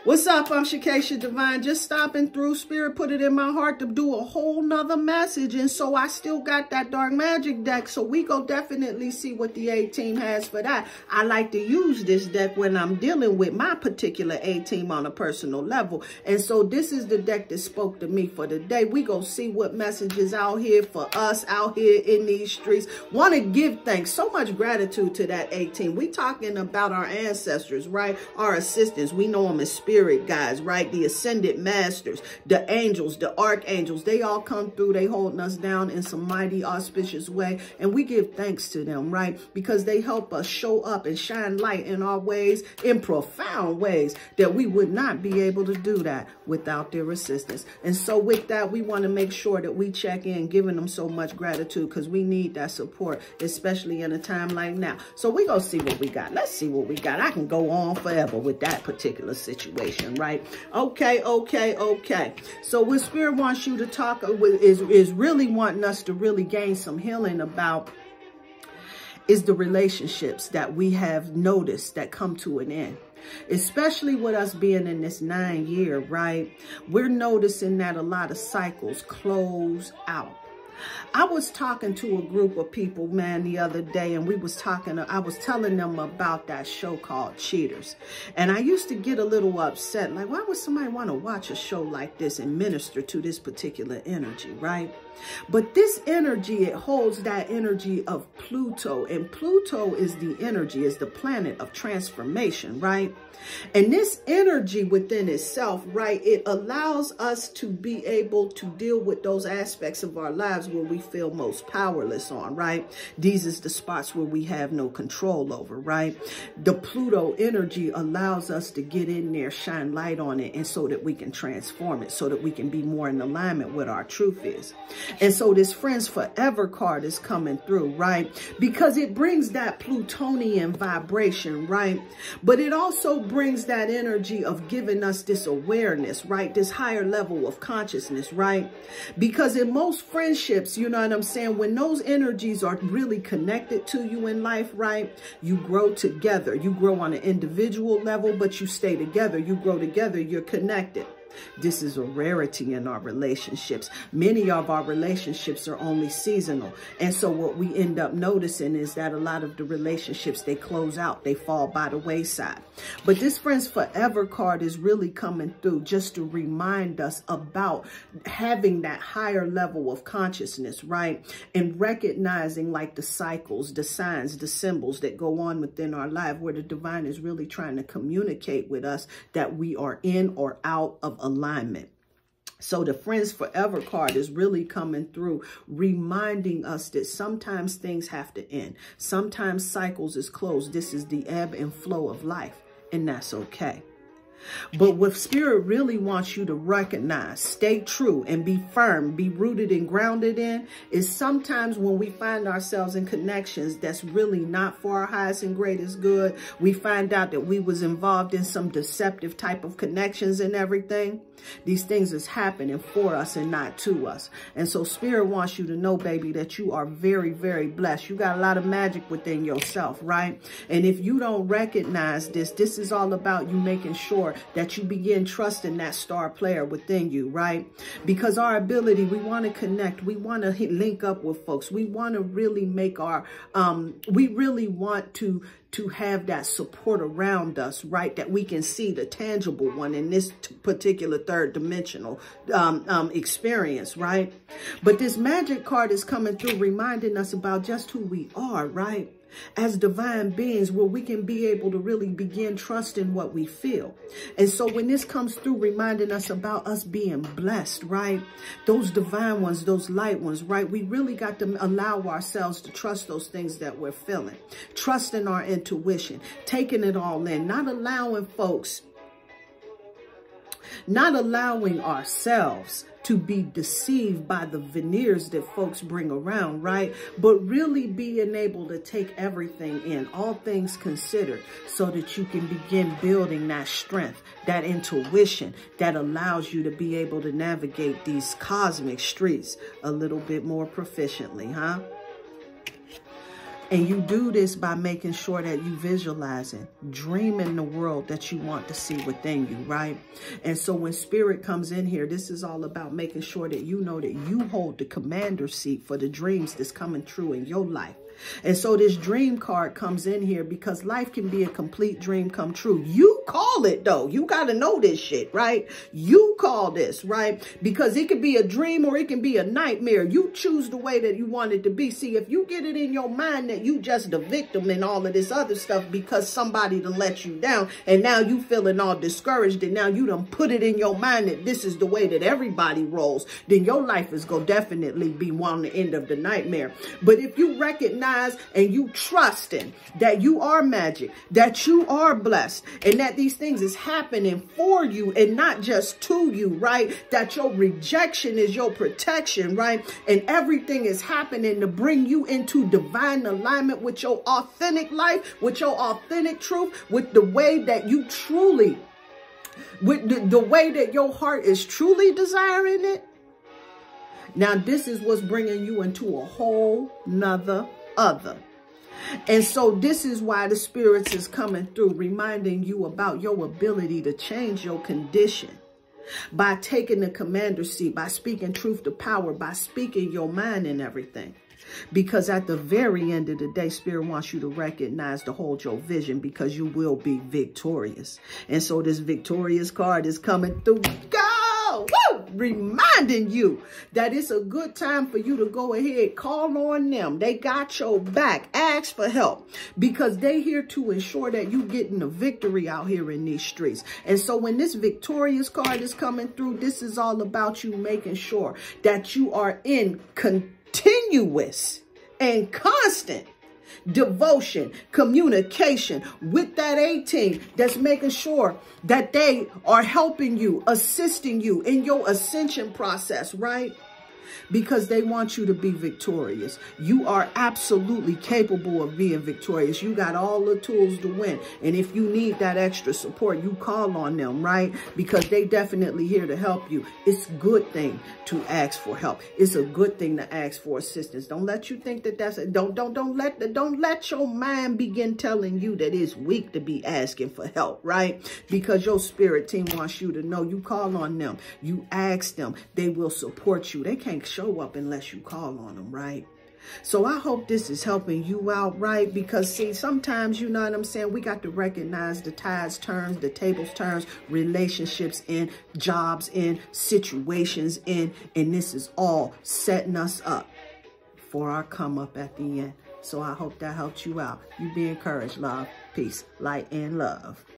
What's up? I'm Shakesha Divine. Just stopping through. Spirit put it in my heart to do a whole nother message. And so I still got that Dark Magic deck. So we go definitely see what the A-Team has for that. I like to use this deck when I'm dealing with my particular A-Team on a personal level. And so this is the deck that spoke to me for the day. We go see what messages out here for us out here in these streets. Want to give thanks. So much gratitude to that A-Team. We talking about our ancestors, right? Our assistants. We know them as spirit guys, right? The ascended masters, the angels, the archangels, they all come through. They holding us down in some mighty auspicious way. And we give thanks to them, right? Because they help us show up and shine light in our ways, in profound ways that we would not be able to do that without their assistance. And so with that, we want to make sure that we check in, giving them so much gratitude because we need that support, especially in a time like now. So we go see what we got. Let's see what we got. I can go on forever with that particular situation. Right? Okay. So what Spirit wants you to talk with is really wanting us to really gain some healing about is the relationships that we have noticed that come to an end. Especially with us being in this 9 year, right? We're noticing that a lot of cycles close out. I was talking to a group of people, man, the other day, and I was telling them about that show called Cheaters. And I used to get a little upset, like, why would somebody want to watch a show like this and minister to this particular energy, right? But this energy, it holds that energy of Pluto, and Pluto is the energy, is the planet of transformation, right? And this energy within itself, right, it allows us to be able to deal with those aspects of our lives where we feel most powerless on, right? These is the spots where we have no control over, right? The Pluto energy allows us to get in there, shine light on it, and so that we can transform it, so that we can be more in alignment with our truth is. And so this Friends Forever card is coming through, right? Because it brings that Plutonian vibration, right? But it also brings that energy of giving us this awareness, right? This higher level of consciousness, right? Because in most friendships, you know what I'm saying? When those energies are really connected to you in life, right? You grow together. You grow on an individual level, but you stay together. You grow together. You're connected. This is a rarity in our relationships. Many of our relationships are only seasonal. And so what we end up noticing is that a lot of the relationships, they close out, they fall by the wayside. But this Friends Forever card is really coming through just to remind us about having that higher level of consciousness, right? And recognizing like the cycles, the signs, the symbols that go on within our life where the divine is really trying to communicate with us that we are in or out of alignment. So the Friends Forever card is really coming through, reminding us that sometimes things have to end. Sometimes cycles is closed. This is the ebb and flow of life, and that's okay. But what Spirit really wants you to recognize, stay true and be firm, be rooted and grounded in, is sometimes when we find ourselves in connections that's really not for our highest and greatest good, we find out that we was involved in some deceptive type of connections and everything. These things is happening for us and not to us. And so Spirit wants you to know, baby, that you are very, very blessed. You got a lot of magic within yourself, right? And if you don't recognize this, this is all about you making sure that you begin trusting that star player within you, right? Because our ability, we want to connect. We want to link up with folks. We want to really make our, we really want to have that support around us, right? That we can see the tangible one in this particular third dimensional experience, right? But this magic card is coming through reminding us about just who we are, right? As divine beings, where we can be able to really begin trusting what we feel. And so when this comes through reminding us about us being blessed, right? Those divine ones, those light ones, right? We really got to allow ourselves to trust those things that we're feeling. Trusting our intuition, taking it all in, not allowing folks, not allowing ourselves to be deceived by the veneers that folks bring around, right? But really being able to take everything in, all things considered, so that you can begin building that strength, that intuition that allows you to be able to navigate these cosmic streets a little bit more proficiently, huh? And you do this by making sure that you visualizing, dreaming the world that you want to see within you, right? And so when spirit comes in here, this is all about making sure that you know that you hold the commander seat for the dreams that's coming true in your life. And so this dream card comes in here because life can be a complete dream come true. You call it, though. You got to know this shit, right? You call this, right? Because it could be a dream or it can be a nightmare. You choose the way that you want it to be. See, if you get it in your mind that you just the victim and all of this other stuff because somebody done let you down and now you feeling all discouraged and now you done put it in your mind that this is the way that everybody rolls, then your life is going to definitely be on the end of the nightmare. But if you recognize and you trusting that you are magic, that you are blessed, and that these things is happening for you and not just to you, right? That your rejection is your protection, right? And everything is happening to bring you into divine alignment with your authentic life, with your authentic truth, with the way that you truly, with the way that your heart is truly desiring it. Now, this is what's bringing you into a whole nother other. And so this is why the spirits is coming through, reminding you about your ability to change your condition by taking the commander seat, by speaking truth to power, by speaking your mind and everything. Because at the very end of the day, spirit wants you to recognize to hold your vision because you will be victorious. And so this victorious card is coming through. Go! Woo! Reminding you that it's a good time for you to go ahead, call on them. They got your back. Ask for help because they here to ensure that you getting a victory out here in these streets. And so when this victorious card is coming through, this is all about you making sure that you are in continuous and constant devotion, communication with that 18 that's making sure that they are helping you, assisting you in your ascension process, right? Because they want you to be victorious. You are absolutely capable of being victorious. You got all the tools to win. And if you need that extra support, you call on them, right? Because they definitely here to help you. It's a good thing to ask for help. It's a good thing to ask for assistance. Don't let you think that that's don't let your mind begin telling you that it's weak to be asking for help, right? Because your spirit team wants you to know you call on them. You ask them. They will support you. They can't show up unless you call on them, right? So I hope this is helping you out, right? Because see, sometimes, you know what I'm saying, we got to recognize the tides turns, the tables turns, relationships in, jobs in, situations in, and this is all setting us up for our come up at the end. So I hope that helped you out. You be encouraged, love, peace, light, and love.